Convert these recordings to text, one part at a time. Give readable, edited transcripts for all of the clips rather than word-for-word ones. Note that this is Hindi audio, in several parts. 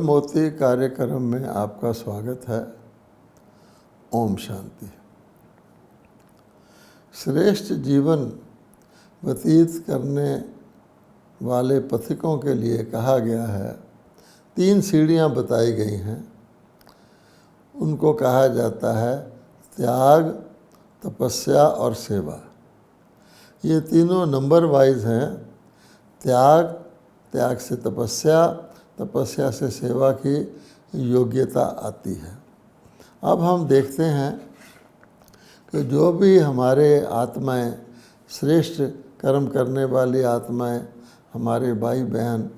मोती कार्यक्रम में आपका स्वागत है। ओम शांति। श्रेष्ठ जीवन व्यतीत करने वाले पथिकों के लिए कहा गया है, 3 सीढ़ियाँ बताई गई हैं। उनको कहा जाता है त्याग, तपस्या और सेवा। ये तीनों नंबर वाइज हैं। त्याग, त्याग से तपस्या, तपस्या से सेवा की योग्यता आती है। अब हम देखते हैं कि जो भी हमारे आत्माएं, श्रेष्ठ कर्म करने वाली आत्माएं, हमारे भाई बहन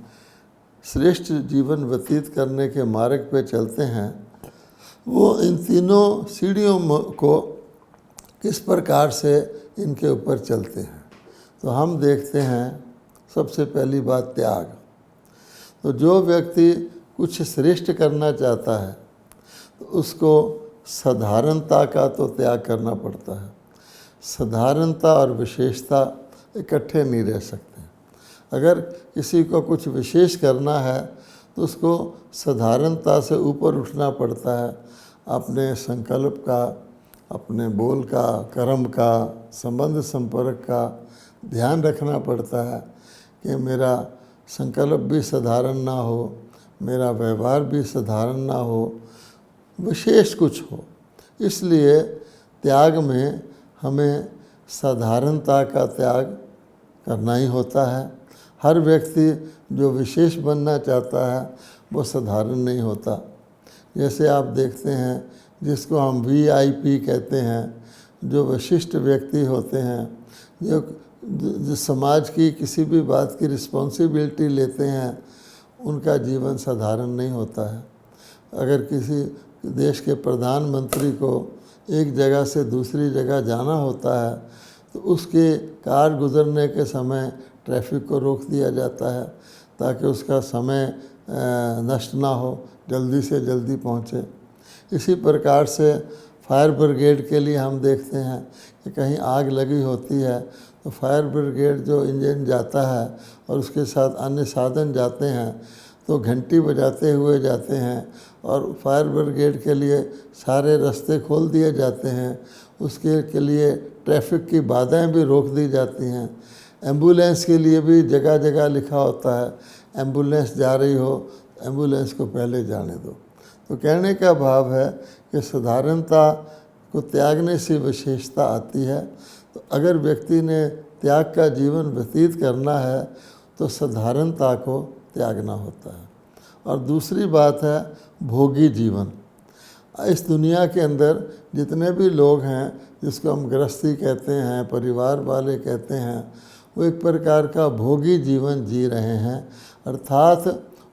श्रेष्ठ जीवन व्यतीत करने के मार्ग पे चलते हैं, वो इन तीनों सीढ़ियों को किस प्रकार से इनके ऊपर चलते हैं। तो हम देखते हैं सबसे पहली बात त्याग। तो जो व्यक्ति कुछ श्रेष्ठ करना चाहता है तो उसको साधारणता का तो त्याग करना पड़ता है। साधारणता और विशेषता इकट्ठे नहीं रह सकते। अगर किसी को कुछ विशेष करना है तो उसको साधारणता से ऊपर उठना पड़ता है। अपने संकल्प का, अपने बोल का, कर्म का, संबंध संपर्क का ध्यान रखना पड़ता है कि मेरा संकल्प भी साधारण ना हो, मेरा व्यवहार भी साधारण ना हो, विशेष कुछ हो। इसलिए त्याग में हमें साधारणता का त्याग करना ही होता है। हर व्यक्ति जो विशेष बनना चाहता है वो साधारण नहीं होता। जैसे आप देखते हैं जिसको हम VIP कहते हैं, जो विशिष्ट व्यक्ति होते हैं, जो समाज की किसी भी बात की रिस्पॉन्सिबिलिटी लेते हैं, उनका जीवन साधारण नहीं होता है। अगर किसी देश के प्रधानमंत्री को एक जगह से दूसरी जगह जाना होता है तो उसके कार गुजरने के समय ट्रैफिक को रोक दिया जाता है ताकि उसका समय नष्ट ना हो, जल्दी से जल्दी पहुँचे। इसी प्रकार से फायर ब्रिगेड के लिए हम देखते हैं कि कहीं आग लगी होती है तो फायर ब्रिगेड जो इंजन जाता है और उसके साथ अन्य साधन जाते हैं तो घंटी बजाते हुए जाते हैं और फायर ब्रिगेड के लिए सारे रास्ते खोल दिए जाते हैं। उसके के लिए ट्रैफिक की बाधाएं भी रोक दी जाती हैं। एम्बुलेंस के लिए भी जगह जगह लिखा होता है, एम्बुलेंस जा रही हो एम्बुलेंस को पहले जाने दो। तो कहने का भाव है कि साधारणता को त्यागने से विशेषता आती है। तो अगर व्यक्ति ने त्याग का जीवन व्यतीत करना है तो साधारणता को त्यागना होता है। और दूसरी बात है भोगी जीवन। इस दुनिया के अंदर जितने भी लोग हैं, जिसको हम गृहस्थी कहते हैं, परिवार वाले कहते हैं, वो एक प्रकार का भोगी जीवन जी रहे हैं, अर्थात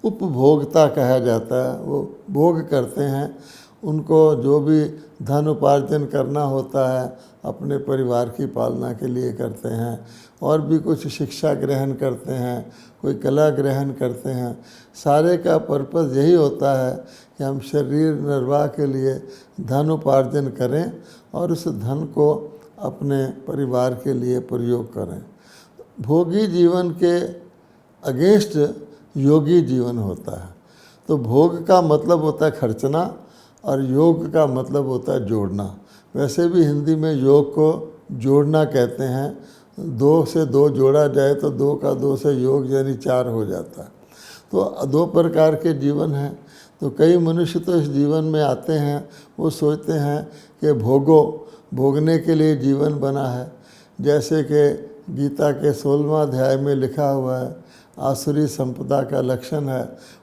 उपभोक्ता कहा जाता है। वो भोग करते हैं, उनको जो भी धन उपार्जन करना होता है अपने परिवार की पालना के लिए करते हैं, और भी कुछ शिक्षा ग्रहण करते हैं, कोई कला ग्रहण करते हैं। सारे का पर्पस यही होता है कि हम शरीर निर्वाह के लिए धन उपार्जन करें और उस धन को अपने परिवार के लिए प्रयोग करें। भोगी जीवन के अगेंस्ट योगी जीवन होता है। तो भोग का मतलब होता है खर्चना और योग का मतलब होता है जोड़ना। वैसे भी हिंदी में योग को जोड़ना कहते हैं। 2 से 2 जोड़ा जाए तो 2 का 2 से योग यानी 4 हो जाता है। तो 2 प्रकार के जीवन हैं। तो कई मनुष्य तो इस जीवन में आते हैं, वो सोचते हैं कि भोगने के लिए जीवन बना है। जैसे कि गीता के 16वां अध्याय में लिखा हुआ है, आसुरी संपदा का लक्षण है।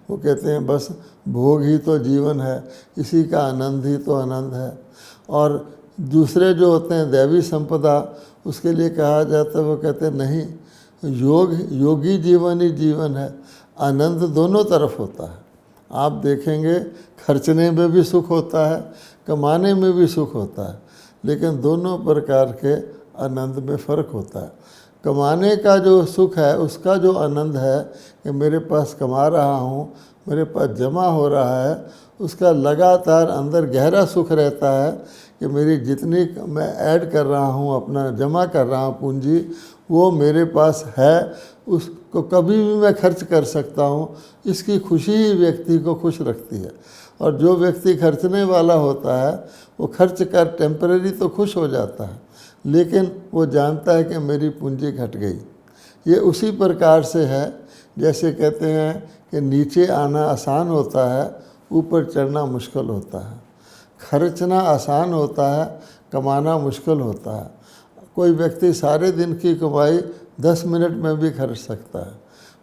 वो कहते हैं बस भोग ही तो जीवन है, इसी का आनंद ही तो आनंद है। और दूसरे जो होते हैं दैवी संपदा, उसके लिए कहा जाता है, वो कहते हैं नहीं, योगी जीवन ही जीवन है, आनंद दोनों तरफ होता है। आप देखेंगे खर्चने में भी सुख होता है, कमाने में भी सुख होता है, लेकिन दोनों प्रकार के आनंद में फ़र्क होता है। कमाने का जो सुख है, उसका जो आनंद है कि मेरे पास कमा रहा हूँ, मेरे पास जमा हो रहा है, उसका लगातार अंदर गहरा सुख रहता है कि मेरी जितनी मैं ऐड कर रहा हूँ, अपना जमा कर रहा हूँ पूंजी, वो मेरे पास है, उसको कभी भी मैं खर्च कर सकता हूँ, इसकी खुशी ही व्यक्ति को खुश रखती है। और जो व्यक्ति खर्चने वाला होता है वो खर्च कर टेम्परेरी तो खुश हो जाता है, लेकिन वो जानता है कि मेरी पूंजी घट गई। ये उसी प्रकार से है जैसे कहते हैं कि नीचे आना आसान होता है, ऊपर चढ़ना मुश्किल होता है। खर्चना आसान होता है, कमाना मुश्किल होता है। कोई व्यक्ति सारे दिन की कमाई 10 मिनट में भी खर्च सकता है।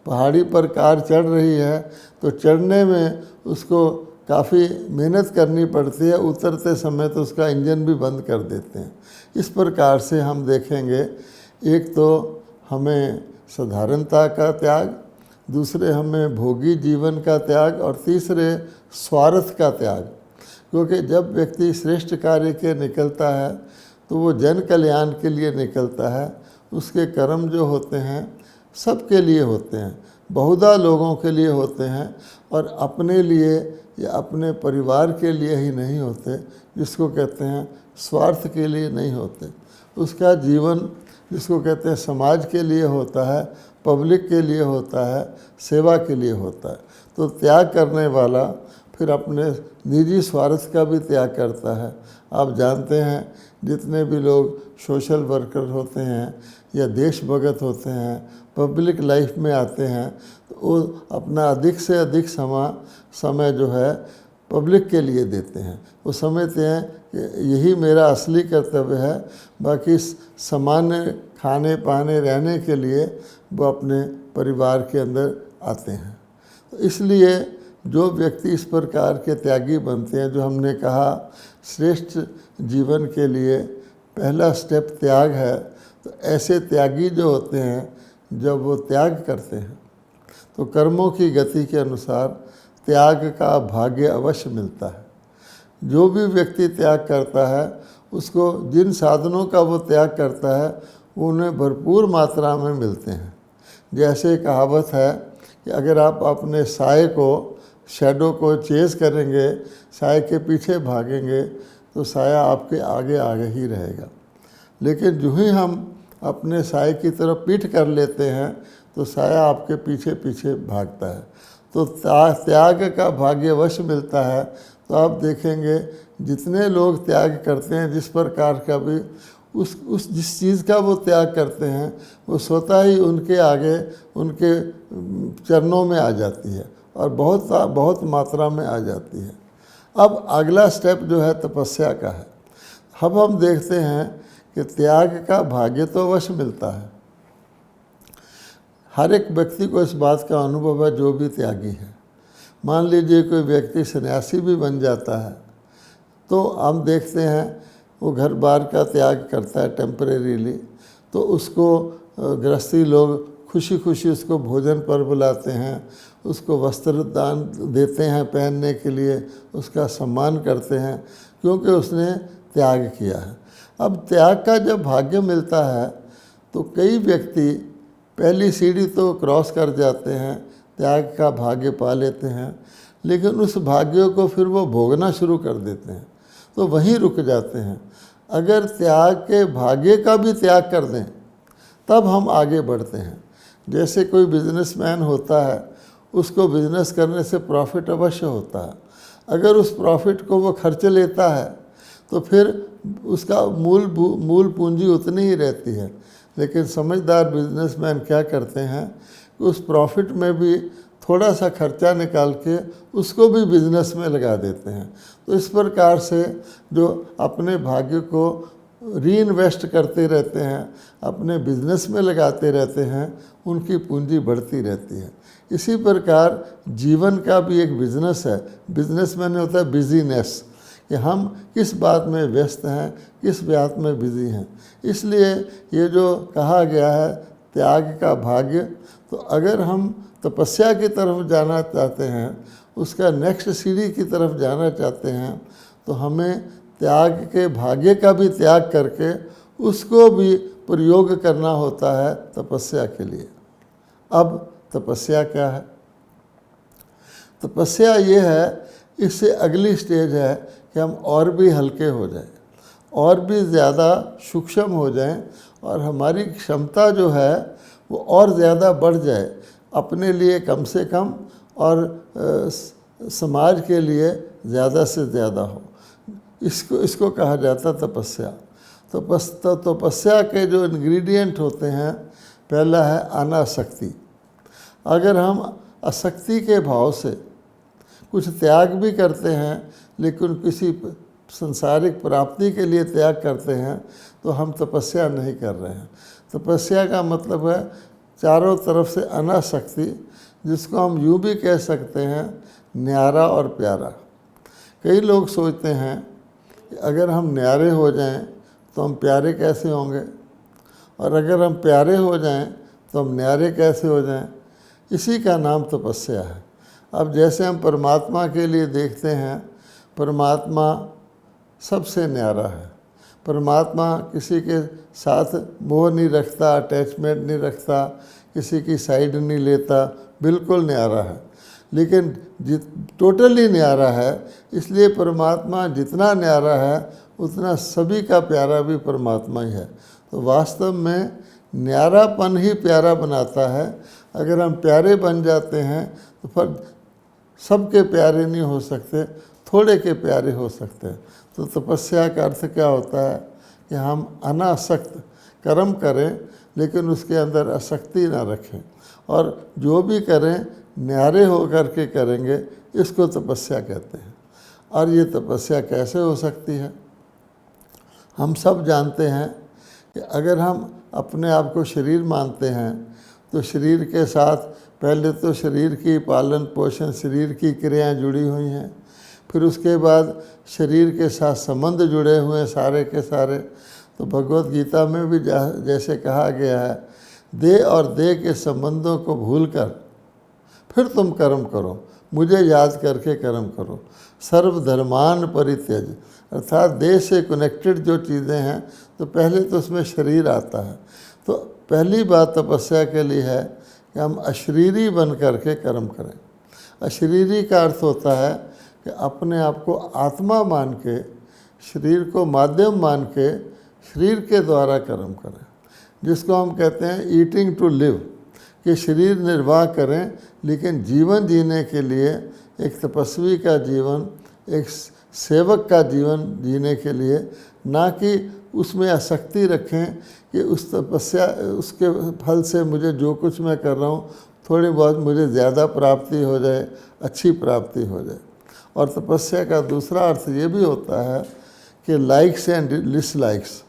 पहाड़ी पर कार चढ़ रही है तो चढ़ने में उसको काफ़ी मेहनत करनी पड़ती है, उतरते समय तो उसका इंजन भी बंद कर देते हैं। इस प्रकार से हम देखेंगे, एक तो हमें साधारणता का त्याग, दूसरे हमें भोगी जीवन का त्याग, और तीसरे स्वार्थ का त्याग। क्योंकि जब व्यक्ति श्रेष्ठ कार्य के निकलता है तो वो जन कल्याण के लिए निकलता है। उसके कर्म जो होते हैं सबके लिए होते हैं, बहुधा लोगों के लिए होते हैं, और अपने लिए या अपने परिवार के लिए ही नहीं होते, जिसको कहते हैं स्वार्थ के लिए नहीं होते। उसका जीवन जिसको कहते हैं समाज के लिए होता है, पब्लिक के लिए होता है, सेवा के लिए होता है। तो त्याग करने वाला फिर अपने निजी स्वार्थ का भी त्याग करता है। आप जानते हैं जितने भी लोग सोशल वर्कर होते हैं या देशभगत होते हैं, पब्लिक लाइफ में आते हैं, तो वो अपना अधिक से अधिक समय जो है पब्लिक के लिए देते हैं। वो समझते हैं कि यही मेरा असली कर्तव्य है, बाकी सामान्य खाने पाने रहने के लिए वो अपने परिवार के अंदर आते हैं। तो इसलिए जो व्यक्ति इस प्रकार के त्यागी बनते हैं, जो हमने कहा श्रेष्ठ जीवन के लिए पहला स्टेप त्याग है, तो ऐसे त्यागी जो होते हैं जब वो त्याग करते हैं तो कर्मों की गति के अनुसार त्याग का भाग्य अवश्य मिलता है। जो भी व्यक्ति त्याग करता है उसको जिन साधनों का वो त्याग करता है वो उन्हें भरपूर मात्रा में मिलते हैं। जैसे कहावत है कि अगर आप अपने साए को, शैडो को चेस करेंगे, साए के पीछे भागेंगे तो साया आपके आगे आगे ही रहेगा, लेकिन जो ही हम अपने साए की तरफ पीठ कर लेते हैं तो साया आपके पीछे पीछे भागता है। तो त्याग का भाग्य अवश्य मिलता है। तो आप देखेंगे जितने लोग त्याग करते हैं, जिस प्रकार का भी उस जिस चीज़ का वो त्याग करते हैं वो स्वतः ही उनके आगे, उनके चरणों में आ जाती है और बहुत मात्रा में आ जाती है। अब अगला स्टेप जो है तपस्या का है। अब हम देखते हैं कि त्याग का भाग्य तो अवश्य मिलता है। हर एक व्यक्ति को इस बात का अनुभव है जो भी त्यागी है। मान लीजिए कोई व्यक्ति सन्यासी भी बन जाता है तो हम देखते हैं वो घर बार का त्याग करता है टेम्परेरीली, तो उसको गृहस्थी लोग खुशी खुशी उसको भोजन पर बुलाते हैं, उसको वस्त्र दान देते हैं पहनने के लिए, उसका सम्मान करते हैं क्योंकि उसने त्याग किया है। अब त्याग का जब भाग्य मिलता है तो कई व्यक्ति पहली सीढ़ी तो क्रॉस कर जाते हैं, त्याग का भाग्य पा लेते हैं, लेकिन उस भाग्य को फिर वो भोगना शुरू कर देते हैं, तो वहीं रुक जाते हैं। अगर त्याग के भाग्य का भी त्याग कर दें तब हम आगे बढ़ते हैं। जैसे कोई बिजनेसमैन होता है, उसको बिजनेस करने से प्रॉफिट अवश्य होता है। अगर उस प्रॉफिट को वो खर्च लेता है तो फिर उसका मूल पूंजी उतनी ही रहती है। लेकिन समझदार बिजनेसमैन क्या करते हैं कि उस प्रॉफिट में भी थोड़ा सा खर्चा निकाल के उसको भी बिजनेस में लगा देते हैं। तो इस प्रकार से जो अपने भाग्य को रीइन्वेस्ट करते रहते हैं, अपने बिजनेस में लगाते रहते हैं, उनकी पूंजी बढ़ती रहती है। इसी प्रकार जीवन का भी एक बिजनेस है। बिजनेस में होता है बिजीनेस, कि हम किस बात में व्यस्त हैं, किस बात में बिजी हैं। इसलिए ये जो कहा गया है त्याग का भाग्य, तो अगर हम तपस्या की तरफ जाना चाहते हैं, उसका नेक्स्ट सीढ़ी की तरफ जाना चाहते हैं, तो हमें त्याग के भाग्य का भी त्याग करके उसको भी प्रयोग करना होता है तपस्या के लिए। अब तपस्या क्या है? तपस्या ये है, इससे अगली स्टेज है कि हम और भी हल्के हो जाएं, और भी ज़्यादा सूक्ष्म हो जाएं, और हमारी क्षमता जो है वो और ज़्यादा बढ़ जाए, अपने लिए कम से कम और समाज के लिए ज़्यादा से ज़्यादा हो। इसको कहा जाता तपस्या। तो तपस्या के जो इंग्रेडिएंट होते हैं, पहला है अनासक्ति। अगर हम आसक्ति के भाव से कुछ त्याग भी करते हैं, लेकिन किसी संसारिक प्राप्ति के लिए त्याग करते हैं, तो हम तपस्या नहीं कर रहे हैं। तपस्या का मतलब है चारों तरफ से अनासक्ति, जिसको हम यूँ भी कह सकते हैं न्यारा और प्यारा। कई लोग सोचते हैं कि अगर हम न्यारे हो जाएं तो हम प्यारे कैसे होंगे, और अगर हम प्यारे हो जाएं तो हम न्यारे कैसे हो जाएं। इसी का नाम तपस्या है। अब जैसे हम परमात्मा के लिए देखते हैं, परमात्मा सबसे न्यारा है। परमात्मा किसी के साथ मोह नहीं रखता, अटैचमेंट नहीं रखता, किसी की साइड नहीं लेता, बिल्कुल न्यारा है। लेकिन टोटली न्यारा है, इसलिए परमात्मा जितना न्यारा है उतना सभी का प्यारा भी परमात्मा ही है। तो वास्तव में न्यारापन ही प्यारा बनाता है। अगर हम प्यारे बन जाते हैं तो फिर सबके प्यारे नहीं हो सकते, थोड़े के प्यारे हो सकते हैं। तो तपस्या का अर्थ क्या होता है कि हम अनासक्त कर्म करें, लेकिन उसके अंदर आसक्ति ना रखें, और जो भी करें न्यारे हो करके करेंगे, इसको तपस्या कहते हैं। और ये तपस्या कैसे हो सकती है? हम सब जानते हैं कि अगर हम अपने आप को शरीर मानते हैं तो शरीर के साथ पहले तो शरीर की पालन पोषण, शरीर की क्रियाएं जुड़ी हुई हैं, फिर उसके बाद शरीर के साथ संबंध जुड़े हुए हैं सारे के सारे। तो भगवत गीता में भी जैसे कहा गया है, देह और देह के संबंधों को भूलकर फिर तुम कर्म करो, मुझे याद करके कर्म करो। सर्वधर्मान परित्यज, अर्थात देह से कनेक्टेड जो चीज़ें हैं, तो पहले तो उसमें शरीर आता है। तो पहली बात तपस्या के लिए है कि हम अशरीरी बन करके कर्म करें। अशरीरी का अर्थ होता है कि अपने आप को आत्मा मान के, शरीर को माध्यम मान के, शरीर के द्वारा कर्म करें, जिसको हम कहते हैं ईटिंग टू लिव, कि शरीर निर्वाह करें, लेकिन जीवन जीने के लिए एक तपस्वी का जीवन, एक सेवक का जीवन जीने के लिए, ना कि उसमें आसक्ति रखें कि उस तपस्या, उसके फल से मुझे जो कुछ मैं कर रहा हूँ थोड़ी बहुत मुझे ज़्यादा प्राप्ति हो जाए, अच्छी प्राप्ति हो जाए। और तपस्या का दूसरा अर्थ ये भी होता है कि लाइक्स एंड डिसलाइक्स,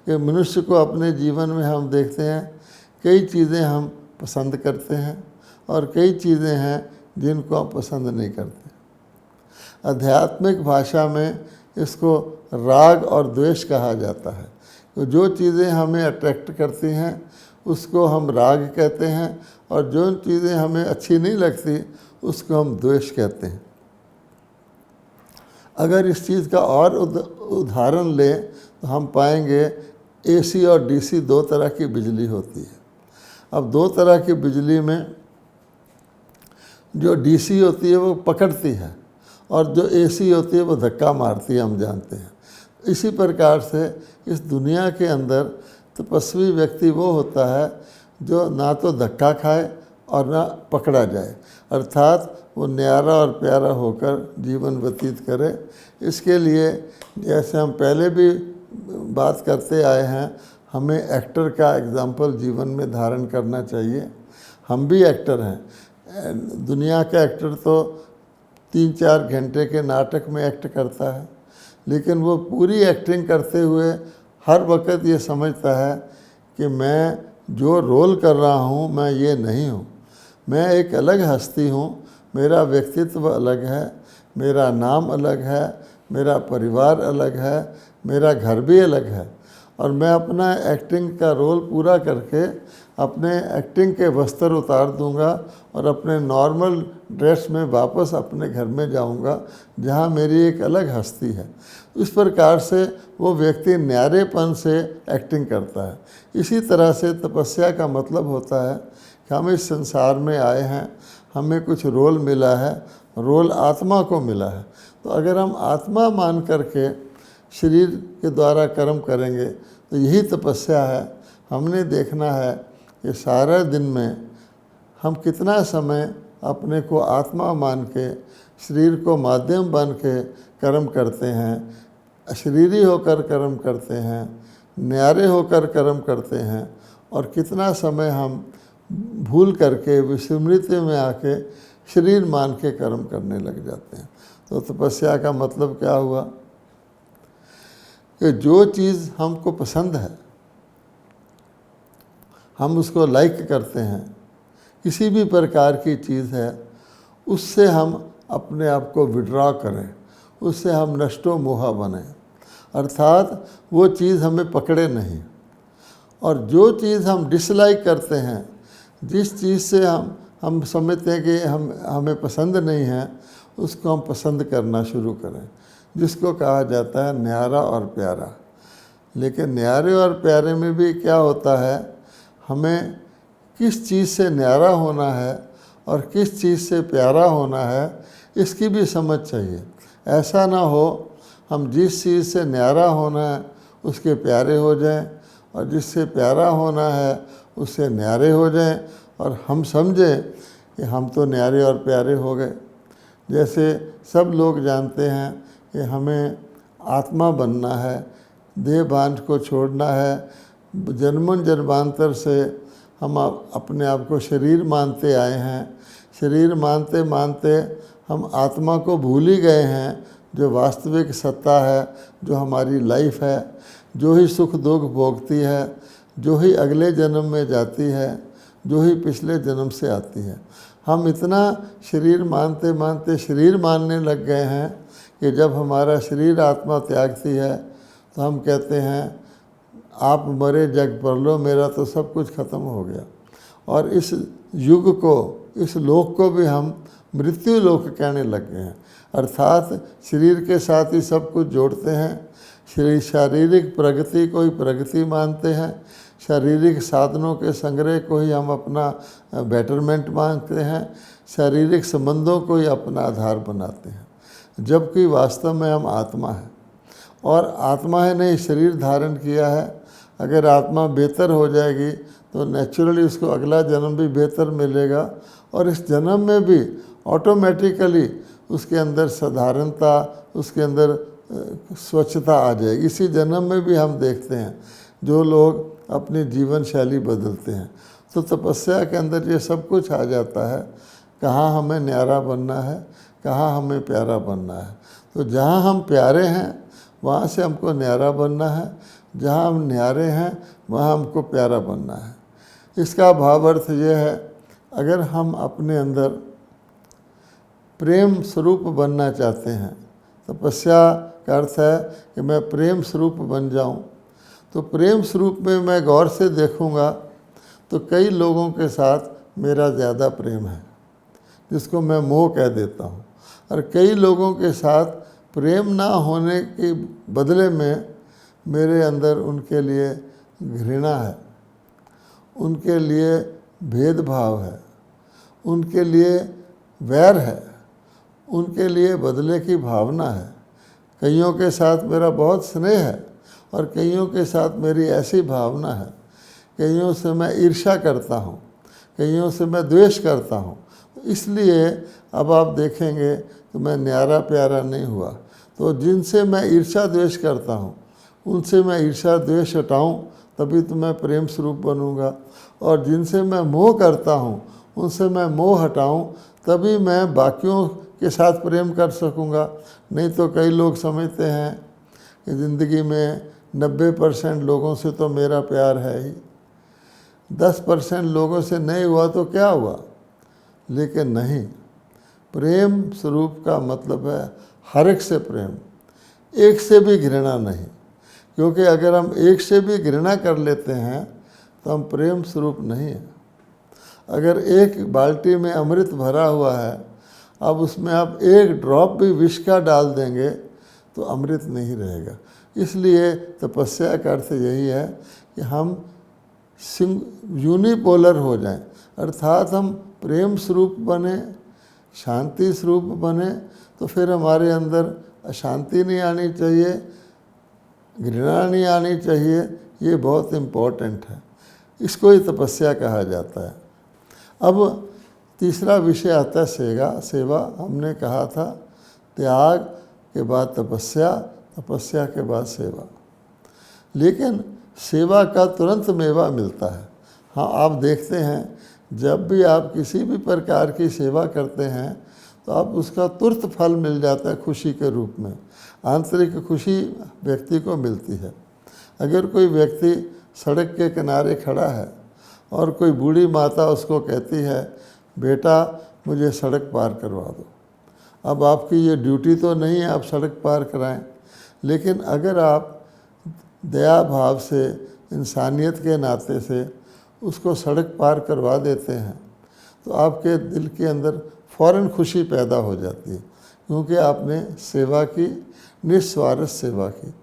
कि मनुष्य को अपने जीवन में हम देखते हैं कई चीज़ें हम पसंद करते हैं और कई चीज़ें हैं जिनको हम पसंद नहीं करते। आध्यात्मिक भाषा में इसको राग और द्वेष कहा जाता है। तो जो चीज़ें हमें अट्रैक्ट करती हैं उसको हम राग कहते हैं, और जो चीज़ें हमें अच्छी नहीं लगती उसको हम द्वेष कहते हैं। अगर इस चीज़ का और उदाहरण लें तो हम पाएंगे AC और DC दो तरह की बिजली होती है। अब दो तरह की बिजली में जो DC होती है वो पकड़ती है, और जो AC होती है वो धक्का मारती है, हम जानते हैं। इसी प्रकार से इस दुनिया के अंदर तपस्वी व्यक्ति वो होता है जो ना तो धक्का खाए और ना पकड़ा जाए, अर्थात वो न्यारा और प्यारा होकर जीवन व्यतीत करे। इसके लिए जैसे हम पहले भी बात करते आए हैं, हमें एक्टर का एग्जाम्पल जीवन में धारण करना चाहिए। हम भी एक्टर हैं। दुनिया का एक्टर तो 3-4 घंटे के नाटक में एक्ट करता है, लेकिन वो पूरी एक्टिंग करते हुए हर वक्त ये समझता है कि मैं जो रोल कर रहा हूँ मैं ये नहीं हूँ, मैं एक अलग हस्ती हूँ, मेरा व्यक्तित्व अलग है, मेरा नाम अलग है, मेरा परिवार अलग है, मेरा घर भी अलग है, और मैं अपना एक्टिंग का रोल पूरा करके अपने एक्टिंग के वस्त्र उतार दूंगा और अपने नॉर्मल ड्रेस में वापस अपने घर में जाऊंगा, जहां मेरी एक अलग हस्ती है। इस प्रकार से वो व्यक्ति न्यारेपन से एक्टिंग करता है। इसी तरह से तपस्या का मतलब होता है कि हम इस संसार में आए हैं, हमें कुछ रोल मिला है, रोल आत्मा को मिला है। तो अगर हम आत्मा मान करके शरीर के द्वारा कर्म करेंगे तो यही तपस्या है। हमने देखना है कि सारे दिन में हम कितना समय अपने को आत्मा मान के, शरीर को माध्यम बन के कर्म करते हैं, अशरीरी होकर कर्म करते हैं, न्यारे होकर कर्म करते हैं, और कितना समय हम भूल करके विस्मृति में आके शरीर मान के कर्म करने लग जाते हैं। तो तपस्या का मतलब क्या हुआ कि जो चीज़ हमको पसंद है, हम उसको लाइक करते हैं, किसी भी प्रकार की चीज़ है, उससे हम अपने आप को विड्रॉ करें, उससे हम नष्टो मोहा बने, अर्थात वो चीज़ हमें पकड़े नहीं। और जो चीज़ हम डिसलाइक करते हैं, जिस चीज़ से हम समझते हैं कि हमें पसंद नहीं है, उसको हम पसंद करना शुरू करें, जिसको कहा जाता है न्यारा और प्यारा। लेकिन न्यारे और प्यारे में भी क्या होता है, हमें किस चीज़ से न्यारा होना है और किस चीज़ से प्यारा होना है, इसकी भी समझ चाहिए। ऐसा ना हो हम जिस चीज़ से न्यारा होना है उसके प्यारे हो जाएं, और जिससे प्यारा होना है उससे न्यारे हो जाएं, और हम समझें कि हम तो न्यारे और प्यारे हो गए। जैसे सब लोग जानते हैं कि हमें आत्मा बनना है, देह बांध को छोड़ना है। जन्मन जन्मांतर से हम अपने आप को शरीर मानते आए हैं। शरीर मानते मानते हम आत्मा को भूल ही गए हैं, जो वास्तविक सत्ता है, जो हमारी लाइफ है, जो ही सुख दुख भोगती है, जो ही अगले जन्म में जाती है, जो ही पिछले जन्म से आती है। हम इतना शरीर मानते मानते शरीर मानने लग गए हैं कि जब हमारा शरीर आत्मा त्यागती है तो हम कहते हैं आप मरे जग पर लो, मेरा तो सब कुछ खत्म हो गया। और इस युग को, इस लोक को भी हम मृत्यु लोक कहने लग गए हैं, अर्थात शरीर के साथ ही सब कुछ जोड़ते हैं। शारीरिक प्रगति को ही प्रगति मानते हैं, शारीरिक साधनों के संग्रह को ही हम अपना बेटरमेंट मानते हैं, शारीरिक संबंधों को ही अपना आधार बनाते हैं, जबकि वास्तव में हम आत्मा हैं। और आत्मा है ने शरीर धारण किया है। अगर आत्मा बेहतर हो जाएगी तो नेचुरली उसको अगला जन्म भी बेहतर मिलेगा, और इस जन्म में भी ऑटोमेटिकली उसके अंदर साधारणता, उसके अंदर स्वच्छता आ जाएगी। इसी जन्म में भी हम देखते हैं जो लोग अपनी जीवन शैली बदलते हैं। तो तपस्या के अंदर ये सब कुछ आ जाता है, कहाँ हमें न्यारा बनना है, कहाँ हमें प्यारा बनना है। तो जहाँ हम प्यारे हैं वहाँ से हमको न्यारा बनना है, जहाँ हम न्यारे हैं वहाँ हमको प्यारा बनना है। इसका भाव अर्थ ये है, अगर हम अपने अंदर प्रेम स्वरूप बनना चाहते हैं, तपस्या का अर्थ है कि मैं प्रेम स्वरूप बन जाऊं, तो प्रेम स्वरूप में मैं गौर से देखूंगा तो कई लोगों के साथ मेरा ज़्यादा प्रेम है, जिसको मैं मोह कह देता हूं, और कई लोगों के साथ प्रेम ना होने के बदले में मेरे अंदर उनके लिए घृणा है, उनके लिए भेदभाव है, उनके लिए वैर है, उनके लिए बदले की भावना है। कईयों के साथ मेरा बहुत स्नेह है और कईयों के साथ मेरी ऐसी भावना है, कईयों से मैं ईर्ष्या करता हूँ, कईयों से मैं द्वेष करता हूँ। इसलिए अब आप देखेंगे तो मैं न्यारा प्यारा नहीं हुआ। तो जिनसे मैं ईर्ष्या द्वेष करता हूँ उनसे मैं ईर्ष्या द्वेष हटाऊँ तभी तो मैं प्रेम स्वरूप बनूँगा, और जिनसे मैं मोह करता हूँ उनसे मैं मोह हटाऊँ तभी मैं बाकियों के साथ प्रेम कर सकूँगा। नहीं तो कई लोग समझते हैं कि ज़िंदगी में 90% लोगों से तो मेरा प्यार है ही, 10% लोगों से नहीं हुआ तो क्या हुआ। लेकिन नहीं, प्रेम स्वरूप का मतलब है हर एक से प्रेम, एक से भी घृणा नहीं। क्योंकि अगर हम एक से भी घृणा कर लेते हैं तो हम प्रेम स्वरूप नहीं हैं। अगर एक बाल्टी में अमृत भरा हुआ है, अब उसमें आप एक ड्रॉप भी विष का डाल देंगे तो अमृत नहीं रहेगा। इसलिए तपस्या का अर्थ यही है कि हम यूनिपोलर हो जाएं, अर्थात हम प्रेम स्वरूप बने, शांति स्वरूप बने। तो फिर हमारे अंदर अशांति नहीं आनी चाहिए, घृणा नहीं आनी चाहिए। ये बहुत इम्पोर्टेंट है। इसको ही तपस्या कहा जाता है। अब तीसरा विषय आता है सेवा। हमने कहा था त्याग के बाद तपस्या, तपस्या के बाद सेवा। लेकिन सेवा का तुरंत मेवा मिलता है। हाँ, आप देखते हैं जब भी आप किसी भी प्रकार की सेवा करते हैं तो आप उसका तुरंत फल मिल जाता है खुशी के रूप में। आंतरिक खुशी व्यक्ति को मिलती है। अगर कोई व्यक्ति सड़क के किनारे खड़ा है और कोई बूढ़ी माता उसको कहती है बेटा मुझे सड़क पार करवा दो, अब आपकी ये ड्यूटी तो नहीं है आप सड़क पार कराएं, लेकिन अगर आप दया भाव से, इंसानियत के नाते से उसको सड़क पार करवा देते हैं तो आपके दिल के अंदर फ़ौरन खुशी पैदा हो जाती है, क्योंकि आपने सेवा की, निस्वार्थ सेवा की।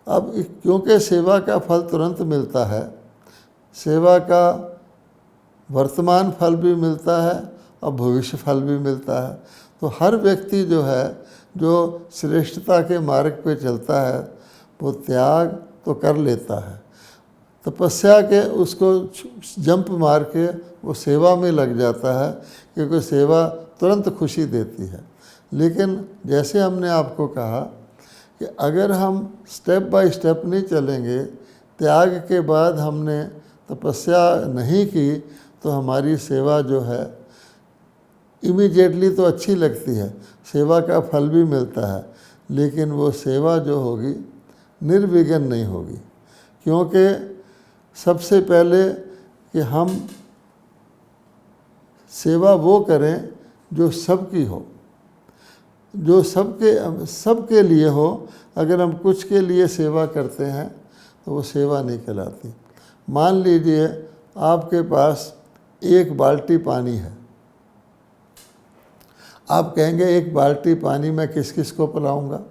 अब क्योंकि सेवा का फल तुरंत मिलता है, सेवा का वर्तमान फल भी मिलता है और भविष्य फल भी मिलता है, तो हर व्यक्ति जो है जो श्रेष्ठता के मार्ग पे चलता है वो त्याग तो कर लेता है, तपस्या के उसको जंप मार के वो सेवा में लग जाता है, क्योंकि सेवा तुरंत खुशी देती है। लेकिन जैसे हमने आपको कहा कि अगर हम स्टेप बाय स्टेप नहीं चलेंगे, त्याग के बाद हमने तपस्या नहीं की तो हमारी सेवा जो है इमीडिएटली तो अच्छी लगती है, सेवा का फल भी मिलता है, लेकिन वो सेवा जो होगी निर्विघ्न नहीं होगी। क्योंकि सबसे पहले कि हम सेवा वो करें जो सबकी हो, जो सबके लिए हो। अगर हम कुछ के लिए सेवा करते हैं तो वो सेवा नहीं कहलाती। मान लीजिए आपके पास एक बाल्टी पानी है, आप कहेंगे एक बाल्टी पानी मैं किस किस को पिलाऊंगा,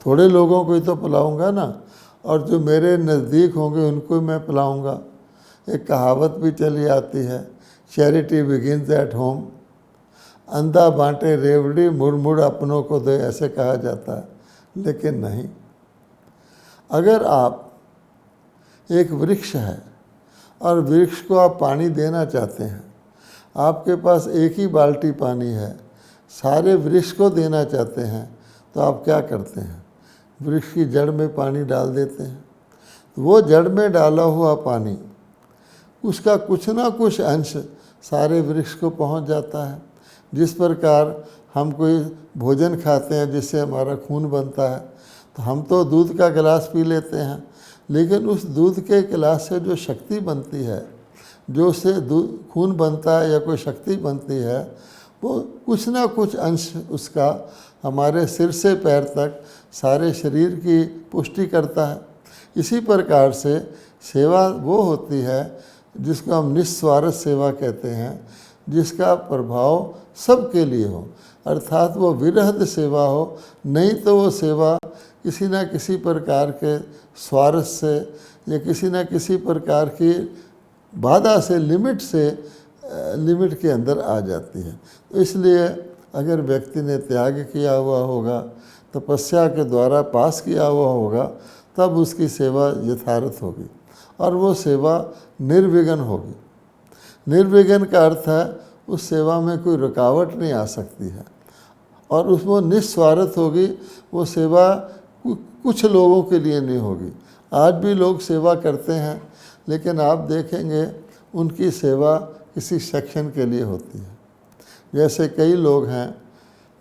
थोड़े लोगों को ही तो पिलाऊंगा ना, और जो मेरे नज़दीक होंगे उनको मैं पिलाऊंगा। एक कहावत भी चली आती है, चैरिटी बिगिंस एट होम, अंधा बांटे रेवड़ी मुड़ मुड़ अपनों को दे, ऐसे कहा जाता है। लेकिन नहीं, अगर आप एक वृक्ष है और वृक्ष को आप पानी देना चाहते हैं, आपके पास एक ही बाल्टी पानी है, सारे वृक्ष को देना चाहते हैं, तो आप क्या करते हैं? वृक्ष की जड़ में पानी डाल देते हैं। तो वो जड़ में डाला हुआ पानी, उसका कुछ ना कुछ अंश सारे वृक्ष को पहुंच जाता है। जिस प्रकार हम कोई भोजन खाते हैं जिससे हमारा खून बनता है, तो हम तो दूध का गिलास पी लेते हैं, लेकिन उस दूध के गिलास से जो शक्ति बनती है, जो उससे खून बनता है या कोई शक्ति बनती है, वो कुछ ना कुछ अंश उसका हमारे सिर से पैर तक सारे शरीर की पुष्टि करता है। इसी प्रकार से सेवा वो होती है जिसको हम निस्वार्थ सेवा कहते हैं, जिसका प्रभाव सबके लिए हो, अर्थात वो विरहद सेवा हो। नहीं तो वो सेवा किसी न किसी प्रकार के स्वार्थ से या किसी न किसी प्रकार की बाधा से, लिमिट के अंदर आ जाती है। तो इसलिए अगर व्यक्ति ने त्याग किया हुआ होगा, तपस्या के द्वारा पास किया हुआ होगा, तब उसकी सेवा यथार्थ होगी और वो सेवा निर्विघ्न होगी। निर्विघ्न का अर्थ है उस सेवा में कोई रुकावट नहीं आ सकती है, और उसमें निस्वार्थ होगी। वो सेवा कुछ लोगों के लिए नहीं होगी। आज भी लोग सेवा करते हैं, लेकिन आप देखेंगे उनकी सेवा किसी सेक्शन के लिए होती है। जैसे कई लोग हैं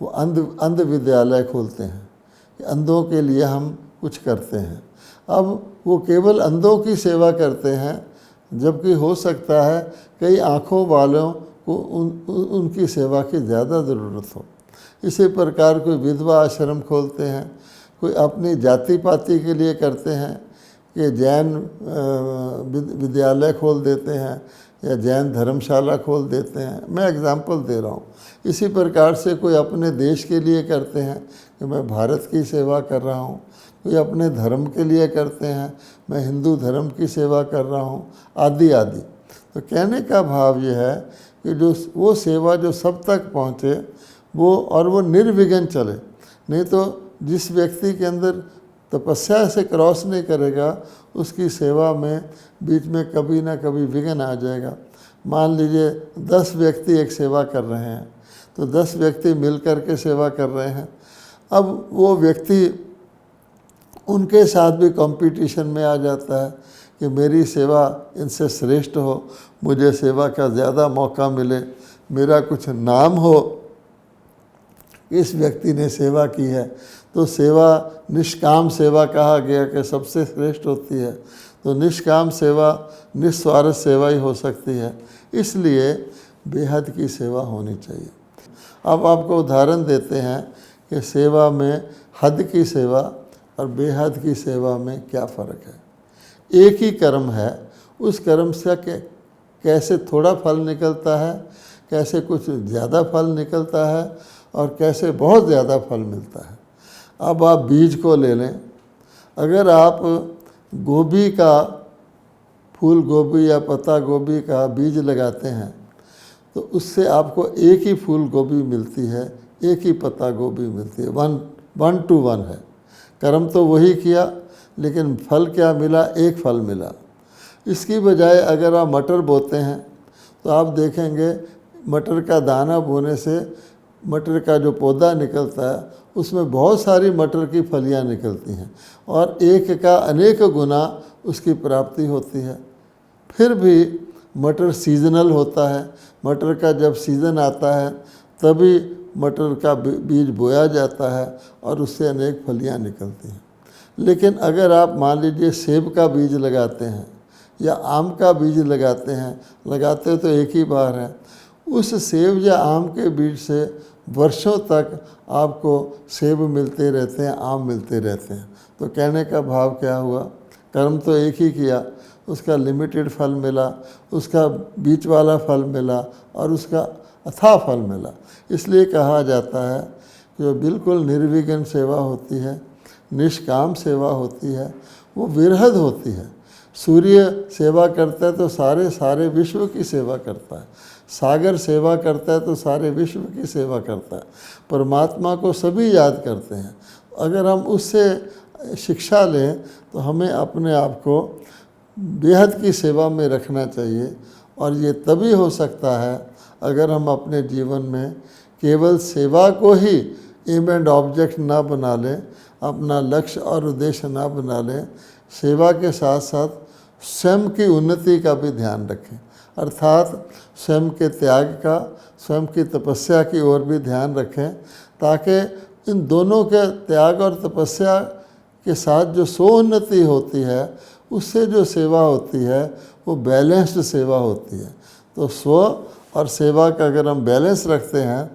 वो अंध विद्यालय खोलते हैं कि अंधों के लिए हम कुछ करते हैं। अब वो केवल अंधों की सेवा करते हैं, जबकि हो सकता है कई आँखों वालों को उनकी सेवा की ज़्यादा ज़रूरत हो। इसी प्रकार कोई विधवा आश्रम खोलते हैं, कोई अपनी जाति पाति के लिए करते हैं कि जैन विद्यालय खोल देते हैं या जैन धर्मशाला खोल देते हैं। मैं एग्जांपल दे रहा हूँ। इसी प्रकार से कोई अपने देश के लिए करते हैं कि मैं भारत की सेवा कर रहा हूँ, कोई अपने धर्म के लिए करते हैं, मैं हिंदू धर्म की सेवा कर रहा हूँ, आदि आदि। तो कहने का भाव ये है कि जो वो सेवा जो सब तक पहुँचे वो, और वो निर्विघ्न चले। नहीं तो जिस व्यक्ति के अंदर तपस्या से क्रॉस नहीं करेगा, उसकी सेवा में बीच में कभी ना कभी विघ्न आ जाएगा। मान लीजिए 10 व्यक्ति एक सेवा कर रहे हैं, तो 10 व्यक्ति मिल कर के सेवा कर रहे हैं। अब वो व्यक्ति उनके साथ भी कंपटीशन में आ जाता है कि मेरी सेवा इनसे श्रेष्ठ हो, मुझे सेवा का ज़्यादा मौका मिले, मेरा कुछ नाम हो, इस व्यक्ति ने सेवा की है। तो सेवा निष्काम सेवा कहा गया कि सबसे श्रेष्ठ होती है। तो निष्काम सेवा निस्वार्थ सेवा ही हो सकती है, इसलिए बेहद की सेवा होनी चाहिए। अब आपको उदाहरण देते हैं कि सेवा में हद की सेवा और बेहद की सेवा में क्या फ़र्क है। एक ही कर्म है, उस कर्म से कैसे थोड़ा फल निकलता है, कैसे कुछ ज़्यादा फल निकलता है और कैसे बहुत ज़्यादा फल मिलता है। अब आप बीज को ले लें, अगर आप गोभी का, फूल गोभी या पत्ता गोभी का बीज लगाते हैं तो उससे आपको एक ही फूल गोभी मिलती है, एक ही पत्ता गोभी मिलती है, 1:1 है। कर्म तो वही किया, लेकिन फल क्या मिला? एक फल मिला। इसकी बजाय अगर आप मटर बोते हैं तो आप देखेंगे मटर का दाना बोने से मटर का जो पौधा निकलता है उसमें बहुत सारी मटर की फलियां निकलती हैं और एक का अनेक गुना उसकी प्राप्ति होती है। फिर भी मटर सीजनल होता है, मटर का जब सीज़न आता है तभी मटर का बीज बोया जाता है और उससे अनेक फलियां निकलती हैं। लेकिन अगर आप मान लीजिए सेब का बीज लगाते हैं या आम का बीज लगाते हैं, लगाते तो एक ही बार है, उस सेब या आम के बीज से वर्षों तक आपको सेब मिलते रहते हैं, आम मिलते रहते हैं। तो कहने का भाव क्या हुआ? कर्म तो एक ही किया, उसका लिमिटेड फल मिला, उसका बीच वाला फल मिला और उसका अथाह फल मिला। इसलिए कहा जाता है कि जो बिल्कुल निर्विघ्न सेवा होती है, निष्काम सेवा होती है, वो विरहद होती है। सूर्य सेवा करता है तो सारे विश्व की सेवा करता है, सागर सेवा करता है तो सारे विश्व की सेवा करता है। परमात्मा को सभी याद करते हैं। अगर हम उससे शिक्षा लें तो हमें अपने आप को बेहद की सेवा में रखना चाहिए। और ये तभी हो सकता है अगर हम अपने जीवन में केवल सेवा को ही एम एंड ऑब्जेक्ट ना बना लें, अपना लक्ष्य और उद्देश्य ना बना लें, सेवा के साथ साथ स्वयं की उन्नति का भी ध्यान रखें, अर्थात स्वयं के त्याग का, स्वयं की तपस्या की ओर भी ध्यान रखें, ताकि इन दोनों के त्याग और तपस्या के साथ जो स्वोन्नति होती है उससे जो सेवा होती है वो बैलेंस्ड सेवा होती है। तो स्व और सेवा का अगर हम बैलेंस रखते हैं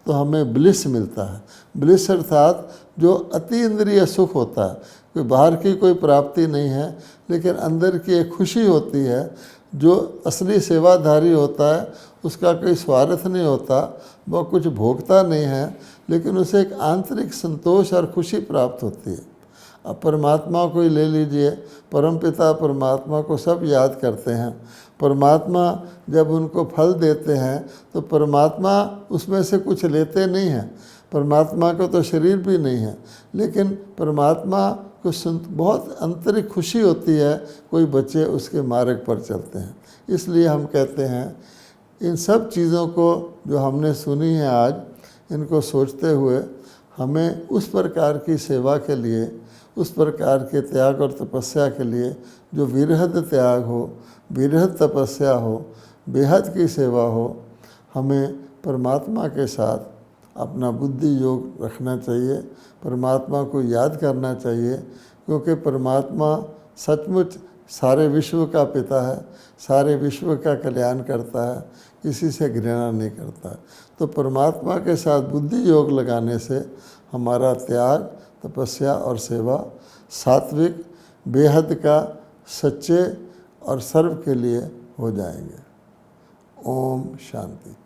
तो हमें ब्लिस मिलता है। ब्लिस अर्थात जो अति इंद्रिय सुख होता है, कोई बाहर की कोई प्राप्ति नहीं है, लेकिन अंदर की एक खुशी होती है। जो असली सेवाधारी होता है उसका कोई स्वार्थ नहीं होता, वह कुछ भोगता नहीं है, लेकिन उसे एक आंतरिक संतोष और खुशी प्राप्त होती है। अब परमात्मा को ही ले लीजिए, परमपिता परमात्मा को सब याद करते हैं। परमात्मा जब उनको फल देते हैं तो परमात्मा उसमें से कुछ लेते नहीं हैं। परमात्मा को तो शरीर भी नहीं है, लेकिन परमात्मा को बहुत आंतरिक खुशी होती है कोई बच्चे उसके मार्ग पर चलते हैं। इसलिए हम कहते हैं इन सब चीज़ों को जो हमने सुनी है आज, इनको सोचते हुए हमें उस प्रकार की सेवा के लिए, उस प्रकार के त्याग और तपस्या के लिए जो विरहद त्याग हो, विरहद तपस्या हो, बेहद की सेवा हो, हमें परमात्मा के साथ अपना बुद्धि योग रखना चाहिए, परमात्मा को याद करना चाहिए, क्योंकि परमात्मा सचमुच सारे विश्व का पिता है, सारे विश्व का कल्याण करता है, किसी से घृणा नहीं करता। तो परमात्मा के साथ बुद्धि योग लगाने से हमारा त्याग, तपस्या और सेवा सात्विक, बेहद का, सच्चे और सर्व के लिए हो जाएंगे। ओम शांति।